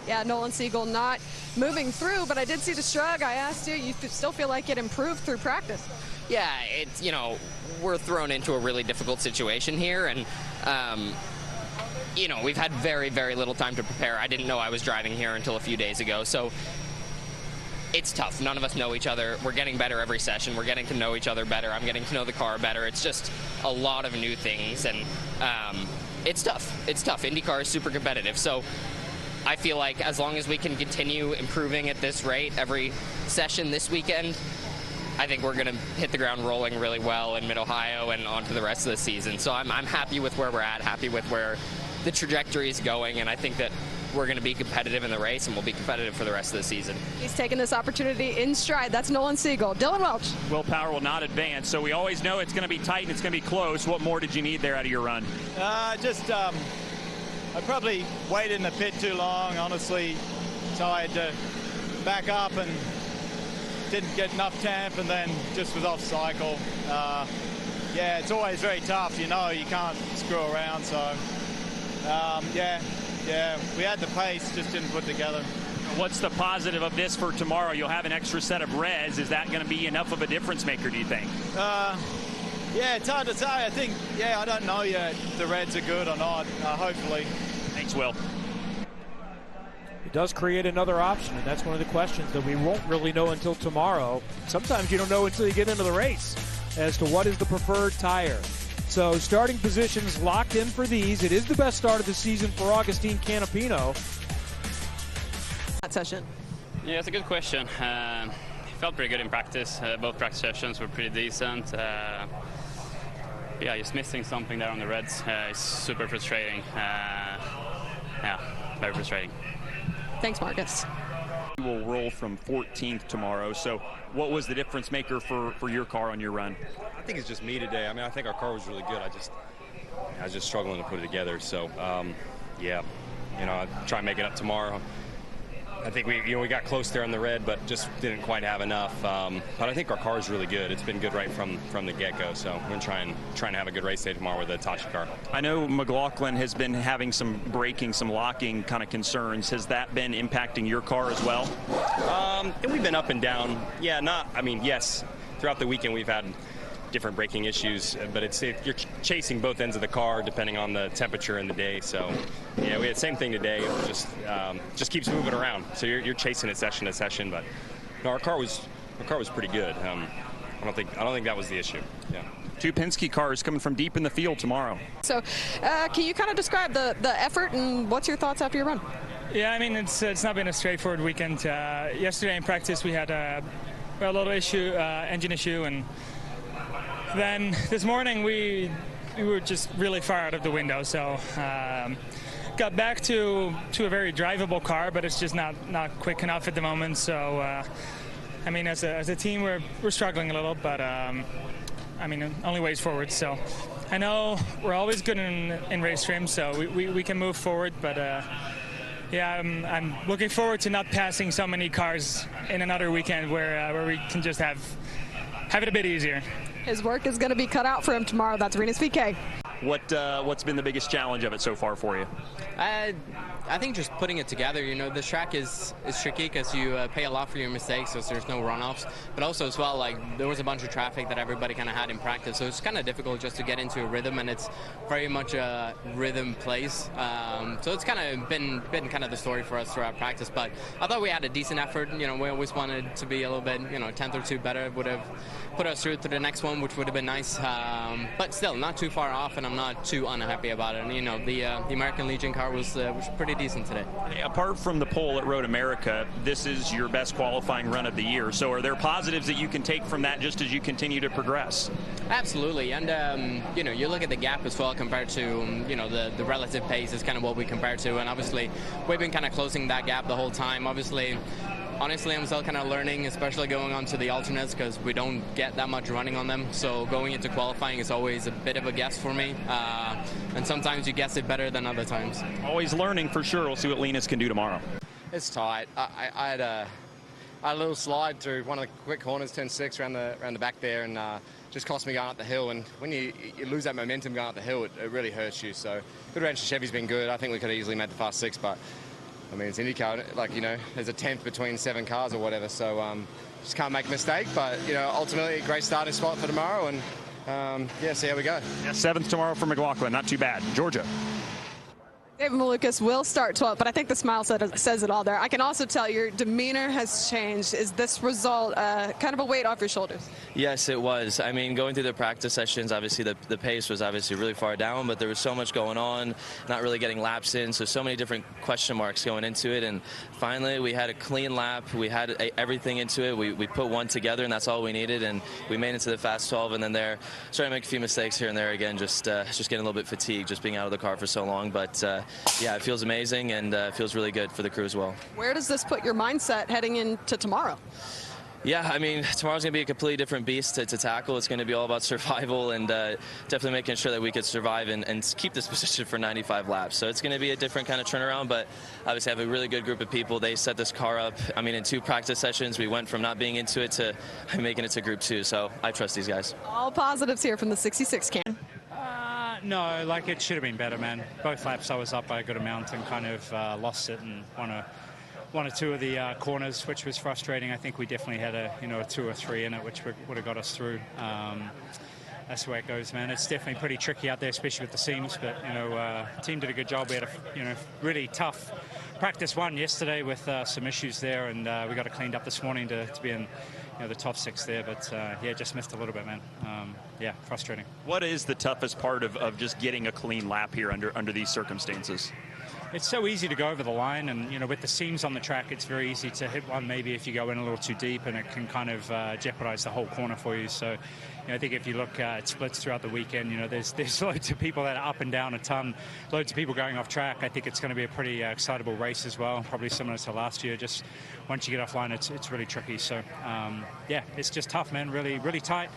Yeah, Nolan Siegel not moving through, but I did see the shrug. I asked you still feel like it improved through practice? Yeah, it's, we're thrown into a really difficult situation here, and, we've had very, very little time to prepare. I didn't know I was driving here until a few days ago, so it's tough. None of us know each other. We're getting better every session. We're getting to know each other better. I'm getting to know the car better. It's just a lot of new things, and it's tough. It's tough. IndyCar is super competitive, so I feel like as long as we can continue improving at this rate every session this weekend, I think we're going to hit the ground rolling really well in Mid-Ohio and on to the rest of the season. So I'm happy with where we're at, happy with where the trajectory is going, and I think that we're going to be competitive in the race, and we'll be competitive for the rest of the season. He's taking this opportunity in stride. That's Nolan Siegel. Dylan Welch. Will Power will not advance, so we always know it's going to be tight and it's going to be close. What more did you need there out of your run? I probably waited in the pit too long, honestly, so I had to back up and didn't get enough temp, and then just was off cycle. Yeah, it's always very tough, you can't screw around, so yeah, we had the pace, just didn't put together. What's the positive of this for tomorrow? You'll have an extra set of reds. Is that going to be enough of a difference maker, do you think? Yeah, it's hard to say. I think, I don't know yet if the reds are good or not, hopefully. Thanks, Will. It does create another option, and that's one of the questions that we won't really know until tomorrow. Sometimes you don't know until you get into the race as to what is the preferred tire. So starting positions locked in for these. It is the best start of the season for Agustin Canapino. That session. Yeah, it's a good question. Felt pretty good in practice. Both practice sessions were pretty decent. Yeah, just missing something there on the reds is super frustrating. Yeah, very frustrating. Thanks, Marcus. You will roll from 14th tomorrow. So what was the difference maker for your car on your run? I think it's just me today. I mean, I think our car was really good. I was just struggling to put it together. So, yeah, I'll try and make it up tomorrow. I think we got close there on the red, but just didn't quite have enough. But I think our car is really good. It's been good right from the get-go. So we're going to try and have a good race day tomorrow with the Tachi car. I know McLaughlin has been having some braking, some locking kind of concerns. Has that been impacting your car as well? And we've been up and down. Yeah, yes. Throughout the weekend we've had different braking issues, but you're chasing both ends of the car depending on the temperature and the day. So yeah, we had the same thing today. It just keeps moving around. So you're chasing it session to session, but no, our car was pretty good. I don't think that was the issue. Yeah. Two Penske cars coming from deep in the field tomorrow. So can you kind of describe the effort, and what's your thoughts after your run? Yeah, I mean, it's not been a straightforward weekend. Yesterday in practice we had a little issue, engine issue, and then this morning we were just really far out of the window. So got back to a very drivable car, but it's just not quick enough at the moment. So I mean, as a team we're struggling a little, but I mean, only ways forward. So I know we're always good in race trim, so we can move forward, but yeah, I'm looking forward to not passing so many cars in another weekend where we can just have it a bit easier. His work is going to be cut out for him tomorrow. That's Rinus VeeKay. What's been the biggest challenge of it so far for you? I think just putting it together. This track is tricky because you pay a lot for your mistakes, so there's no runoffs. But also as well, there was a bunch of traffic that everybody kind of had in practice, so it's kind of difficult just to get into a rhythm, and it's very much a rhythm place. So it's kind of been kind of the story for us throughout practice. But I thought we had a decent effort. We always wanted to be a little bit, a tenth or two better. Would have put us through to the next one, which would have been nice. But still, not too far off, and I'm not too unhappy about it. And the American Legion car was pretty decent today. Apart from the pole at Road America, this is your best qualifying run of the year. So are there positives that you can take from that just as you continue to progress? Absolutely, and you look at the gap as well compared to the relative pace is kind of what we compare to, and obviously we've been kind of closing that gap the whole time. Honestly, I'm still kind of learning, especially going on to the alternates, because we don't get that much running on them. So going into qualifying is always a bit of a guess for me. And sometimes you guess it better than other times. Always learning for sure. We'll see what Linus can do tomorrow. It's tight. I had a little slide through one of the quick corners, turn 6 around the back there, and just cost me going up the hill. And when you lose that momentum going up the hill, it really hurts you. So good wrench to Chevy's been good. I think we could have easily made the fast 6, but I mean, it's IndyCar, like, you know, there's a 10th between 7 cars or whatever, so just can't make a mistake. But, you know, ultimately, a great starting spot for tomorrow, and yeah, see how we go. Yeah, 7th tomorrow for McLaughlin, not too bad. Georgia. David Malukas will start 12th, but I think the smile says it all there. I can also tell your demeanor has changed. Is this result kind of a weight off your shoulders? Yes, it was. I mean, going through the practice sessions, obviously the pace was obviously really far down, but there was so much going on, not really getting laps in, so many different question marks going into it. And finally, we had a clean lap. We had everything into it. We put one together, and that's all we needed. And we made it to the fast 12, and then there started to make a few mistakes here and there again, just getting a little bit fatigued, just being out of the car for so long. But yeah, it feels amazing, and feels really good for the crew as well. Where does this put your mindset heading into tomorrow? Yeah, I mean, tomorrow's going to be a completely different beast to tackle. It's going to be all about survival and definitely making sure that we could survive and keep this position for 95 laps. So it's going to be a different kind of turnaround, but obviously I have a really good group of people. They set this car up. I mean, in 2 practice sessions, we went from not being into it to making it to Group 2. So I trust these guys. All positives here from the 66 Cam. No, like it should have been better, man. Both laps I was up by a good amount and kind of lost it and one or two of the corners, which was frustrating. I think we definitely had a 2 or 3 in it, which would have got us through. That's the way it goes, man. It's definitely pretty tricky out there, especially with the seams. But the team did a good job. We had a really tough practice 1 yesterday with some issues there, and we got it cleaned up this morning to be in the top 6 there. But yeah, just missed a little bit, man. Yeah, frustrating. What is the toughest part of just getting a clean lap here under these circumstances? It's so easy to go over the line, and with the seams on the track, it's very easy to hit one maybe if you go in a little too deep, and it can kind of jeopardize the whole corner for you. So I think if you look at splits throughout the weekend, there's loads of people that are up and down a ton, loads of people going off track. I think it's going to be a pretty excitable race as well, probably similar to last year. Just once you get offline, it's really tricky. So yeah, it's just tough, man. Really, really tight.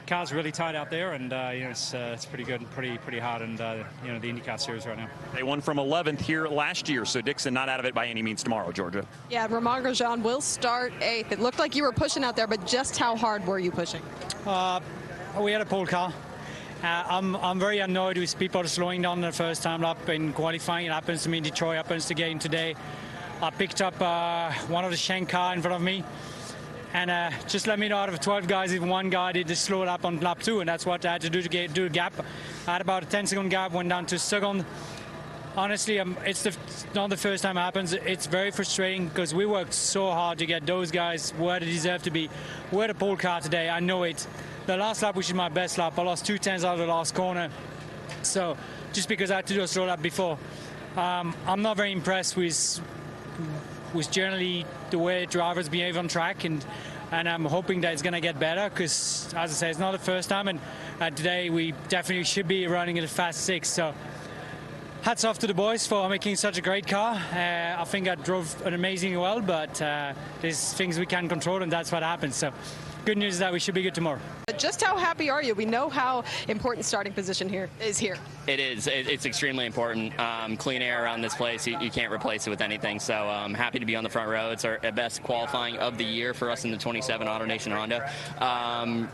Car's really tight out there, and it's pretty good, pretty hard, and the IndyCar series right now. They won from 11th here last year, so Dixon not out of it by any means tomorrow, Georgia. Yeah, Romain Grosjean will start 8th. It looked like you were pushing out there, but just how hard were you pushing? We had a pole car. I'm very annoyed with people slowing down the first time lap in qualifying. It happens to me in Detroit, happens again today. I picked up one of the Shank car in front of me. And just let me know out of 12 guys, if one guy did the slow lap on lap 2, and that's what I had to do to do a gap. I had about a 10-second gap, went down to second. Honestly, it's not the first time it happens. It's very frustrating because we worked so hard to get those guys where they deserve to be. We're the pole car today, I know it. The last lap, which is my best lap, I lost 2 tenths out of the last corner. So just because I had to do a slow lap before. I'm not very impressed with generally the way drivers behave on track, and I'm hoping that it's going to get better because, as I say, it's not the first time, and today we definitely should be running in a fast 6. So hats off to the boys for making such a great car. I think I drove an amazing well, but there's things we can't control, and that's what happens. So good news is that we should be good tomorrow. Just how happy are you? We know how important starting position here is. It is. It's extremely important. Clean air around this place, you can't replace it with anything. So I'm happy to be on the front row. It's our best qualifying of the year for us in the 27 AutoNation Honda.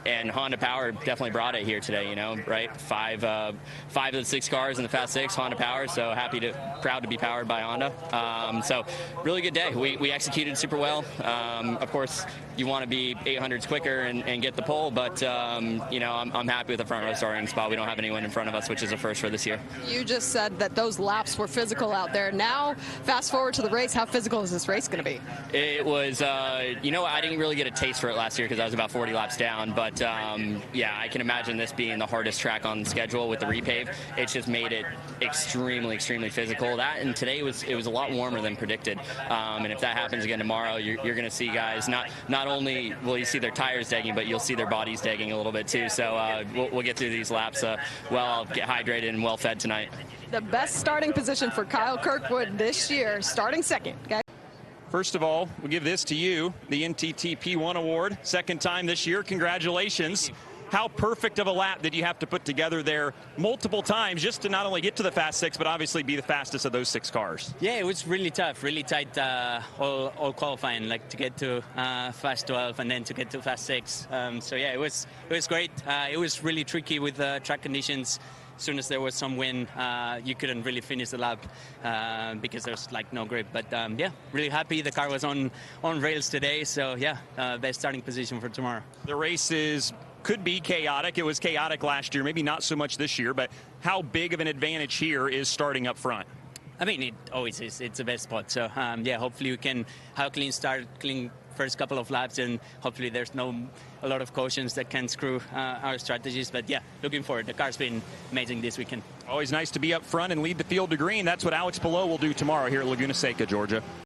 And Honda Power definitely brought it here today, right? 5 of the 6 cars in the Fast 6, Honda Power. So proud to be powered by Honda. So really good day. We executed super well. Of course, you want to be 800s quicker and get the pole, but I'm happy with the front row starting spot. We don't have anyone in front of us, which is a first for this year. You just said that those laps were physical out there. Now, fast forward to the race. How physical is this race going to be? It was, I didn't really get a taste for it last year because I was about 40 laps down. But, yeah, I can imagine this being the hardest track on the schedule with the repave. It's just made it extremely, extremely physical. And today it was a lot warmer than predicted. And if that happens again tomorrow, you're going to see guys not only will you see their tires degging, but you'll see their bodies degging a little bit too. So we'll get through these laps I'll get hydrated and well fed tonight. The best starting position for Kyle Kirkwood this year, starting second. Okay? First of all, we'll give this to you, the NTT P1 Award, second time this year. Congratulations. How perfect of a lap did you have to put together there multiple times just to not only get to the Fast 6, but obviously be the fastest of those 6 cars? Yeah, it was really tough, really tight all qualifying, like to get to Fast 12 and then to get to Fast 6. So yeah, it was great. It was really tricky with track conditions. as soon as there was some wind, you couldn't really finish the lap because there's like no grip. But yeah, really happy the car was on rails today. So yeah, best starting position for tomorrow. The races could be chaotic. It was chaotic last year, maybe not so much this year, but how big of an advantage here is starting up front? I mean, it always is. It's the best spot. So yeah, hopefully we can have a clean start, clean first couple of laps, and hopefully there's a lot of cautions that can screw our strategies. But yeah, looking forward. The car's been amazing this weekend. Always nice to be up front and lead the field to green. That's what Alex Palou will do tomorrow here at Laguna Seca, Georgia.